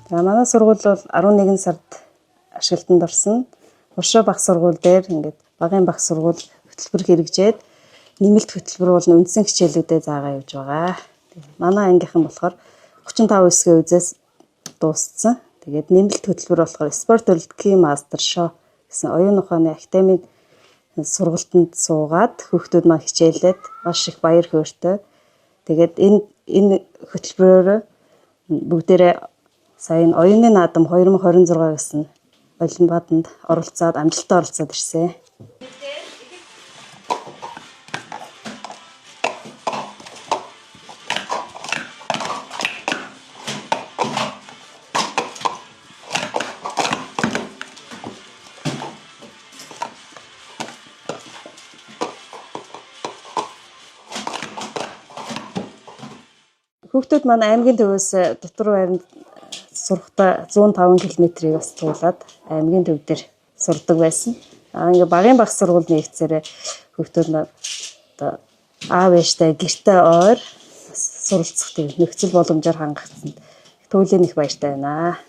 За манай сургууль бол 11 сард ашиглалтанд орсон. Уршаа багш сургууль дээр ингээд багын багш сургууль хөтөлбөр хэрэгжээд нэмэлт хөтөлбөр бол үндсэн хичээлүүдэд заагаа явж байгаа. Манай ангийнхан болохоор 35 хэсгийн үзээс дууссан. Тэгээд нэмэлт хөтөлбөр болохоор спорт Олимпийн мастер шоу гэсэн оюун ухааны академийн сургалтанд суугаад хүүхдүүд маань хичээлээд маш их баяр хөөртэй. Тэгээд энэ хөтөлбөрөөр бүгдээрээ сая оюуны наадам 2026 гэсэн олимпиаданд оролцоод амжилттай оролцоод ирсэн. Хүүхдүүд маань аймгийн төвөөс дотор байранд сурахдаа 105 км-ийг бас туулаад аймгийн төв дээр сурдаг байсан. Ингээ багын багш сургууль нэгцээрээ хүүхдүүд маань одоо аав ээжтэй гэртээ ойр суралцах тийм нөхцөл боломжоор хангагдсан. Туйлын их баяртай байна.